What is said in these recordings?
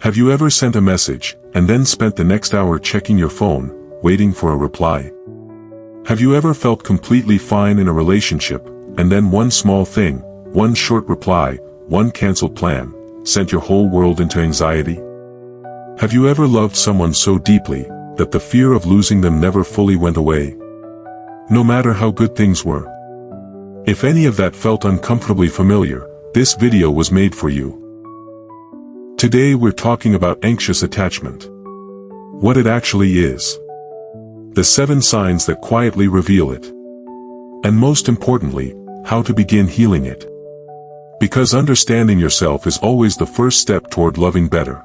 Have you ever sent a message, and then spent the next hour checking your phone, waiting for a reply? Have you ever felt completely fine in a relationship, and then one small thing, one short reply, one cancelled plan, sent your whole world into anxiety? Have you ever loved someone so deeply, that the fear of losing them never fully went away? No matter how good things were. If any of that felt uncomfortably familiar, this video was made for you. Today we're talking about anxious attachment. What it actually is. The 7 signs that quietly reveal it. And most importantly, how to begin healing it. Because understanding yourself is always the first step toward loving better.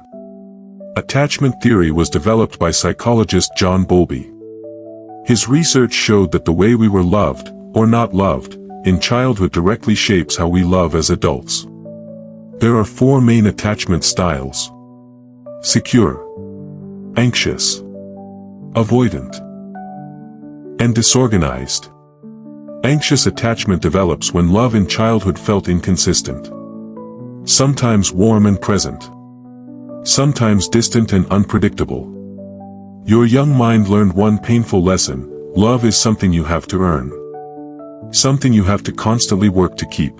Attachment theory was developed by psychologist John Bowlby. His research showed that the way we were loved, or not loved, in childhood directly shapes how we love as adults. There are 4 main attachment styles. Secure, anxious, avoidant, and disorganized. Anxious attachment develops when love in childhood felt inconsistent. Sometimes warm and present. Sometimes distant and unpredictable. Your young mind learned one painful lesson: love is something you have to earn. Something you have to constantly work to keep.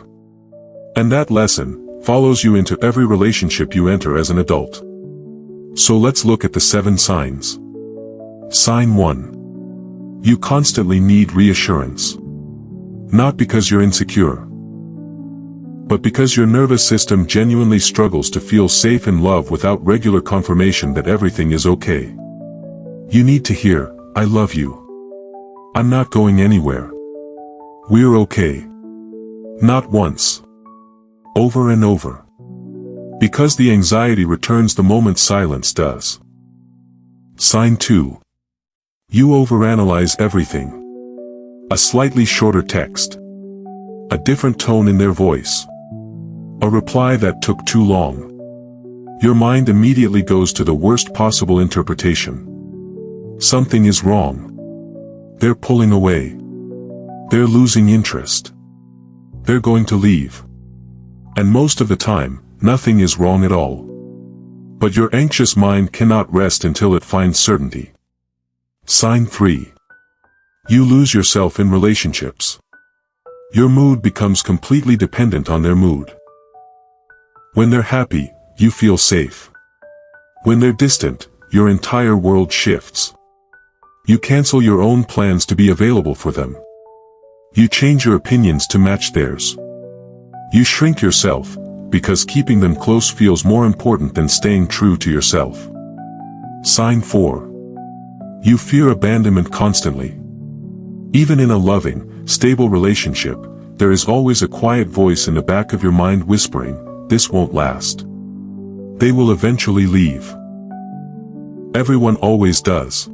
And that lesson follows you into every relationship you enter as an adult. So let's look at the 7 signs. Sign 1. You constantly need reassurance. Not because you're insecure, but because your nervous system genuinely struggles to feel safe in love without regular confirmation that everything is okay. You need to hear, "I love you. I'm not going anywhere. We're okay." Not once. Over and over. Because the anxiety returns the moment silence does. Sign 2. You overanalyze everything. A slightly shorter text. A different tone in their voice. A reply that took too long. Your mind immediately goes to the worst possible interpretation. Something is wrong. They're pulling away. They're losing interest. They're going to leave. And most of the time, nothing is wrong at all. But your anxious mind cannot rest until it finds certainty. Sign 3. You lose yourself in relationships. Your mood becomes completely dependent on their mood. When they're happy, you feel safe. When they're distant, your entire world shifts. You cancel your own plans to be available for them. You change your opinions to match theirs. You shrink yourself, because keeping them close feels more important than staying true to yourself. Sign 4. You fear abandonment constantly. Even in a loving, stable relationship, there is always a quiet voice in the back of your mind whispering, "This won't last. They will eventually leave." Everyone always does.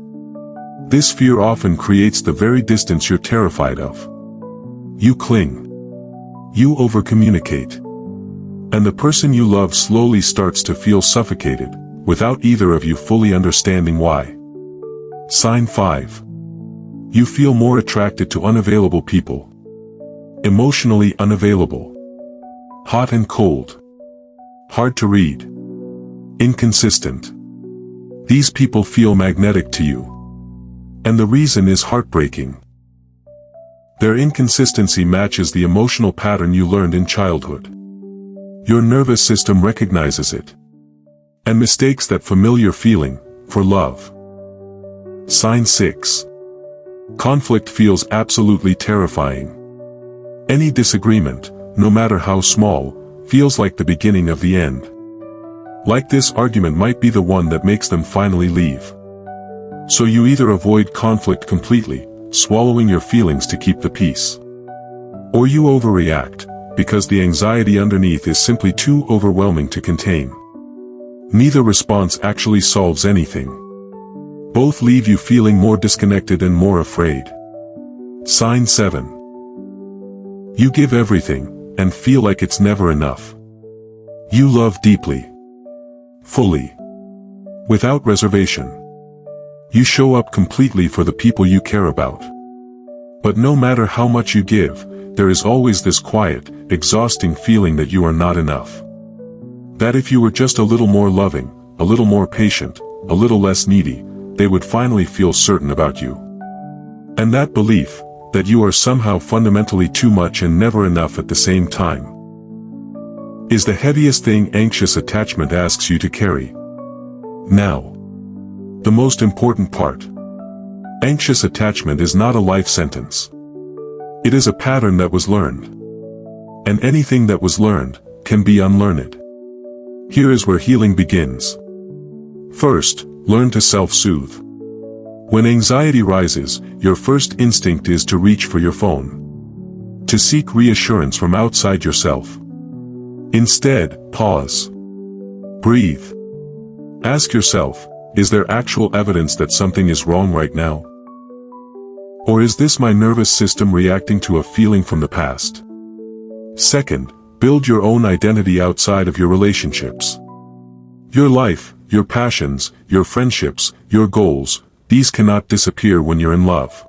This fear often creates the very distance you're terrified of. You cling. You overcommunicate. And the person you love slowly starts to feel suffocated, without either of you fully understanding why. Sign 5. You feel more attracted to unavailable people. Emotionally unavailable. Hot and cold. Hard to read. Inconsistent. These people feel magnetic to you. And the reason is heartbreaking. Their inconsistency matches the emotional pattern you learned in childhood. Your nervous system recognizes it. And mistakes that familiar feeling for love. Sign 6. Conflict feels absolutely terrifying. Any disagreement, no matter how small, feels like the beginning of the end. Like this argument might be the one that makes them finally leave. So you either avoid conflict completely, swallowing your feelings to keep the peace. Or you overreact, because the anxiety underneath is simply too overwhelming to contain. Neither response actually solves anything. Both leave you feeling more disconnected and more afraid. Sign 7. You give everything, and feel like it's never enough. You love deeply. Fully. Without reservation. You show up completely for the people you care about. But no matter how much you give, there is always this quiet, exhausting feeling that you are not enough. That if you were just a little more loving, a little more patient, a little less needy, they would finally feel certain about you. And that belief, that you are somehow fundamentally too much and never enough at the same time, is the heaviest thing anxious attachment asks you to carry. Now, the most important part. Anxious attachment is not a life sentence. It is a pattern that was learned. And anything that was learned can be unlearned. Here is where healing begins. First, learn to self-soothe. When anxiety rises, your first instinct is to reach for your phone. To seek reassurance from outside yourself. Instead, pause. Breathe. Ask yourself, is there actual evidence that something is wrong right now? Or is this my nervous system reacting to a feeling from the past? Second, build your own identity outside of your relationships. Your life, your passions, your friendships, your goals, these cannot disappear when you're in love.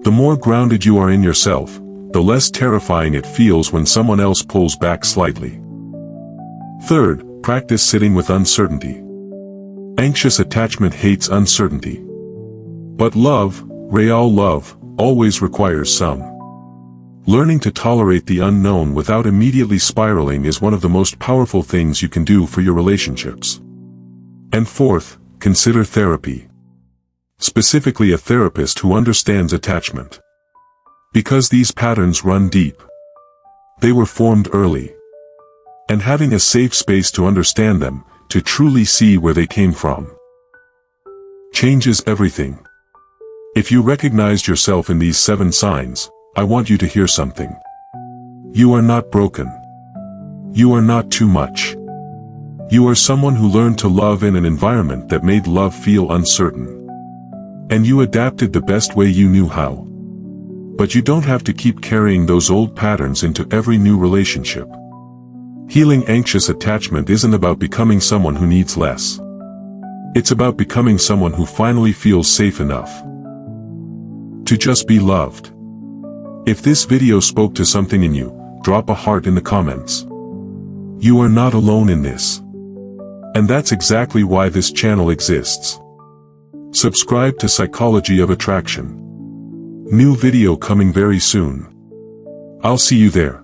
The more grounded you are in yourself, the less terrifying it feels when someone else pulls back slightly. Third, practice sitting with uncertainty. Anxious attachment hates uncertainty. But love, real love, always requires some. Learning to tolerate the unknown without immediately spiraling is one of the most powerful things you can do for your relationships. And fourth, consider therapy. Specifically a therapist who understands attachment. Because these patterns run deep. They were formed early. And having a safe space to understand them, to truly see where they came from, changes everything. If you recognized yourself in these 7 signs, I want you to hear something. You are not broken. You are not too much. You are someone who learned to love in an environment that made love feel uncertain. And you adapted the best way you knew how. But you don't have to keep carrying those old patterns into every new relationship. Healing anxious attachment isn't about becoming someone who needs less. It's about becoming someone who finally feels safe enough to just be loved. If this video spoke to something in you, drop a heart in the comments. You are not alone in this. And that's exactly why this channel exists. Subscribe to Psychology of Attraction. New video coming very soon. I'll see you there.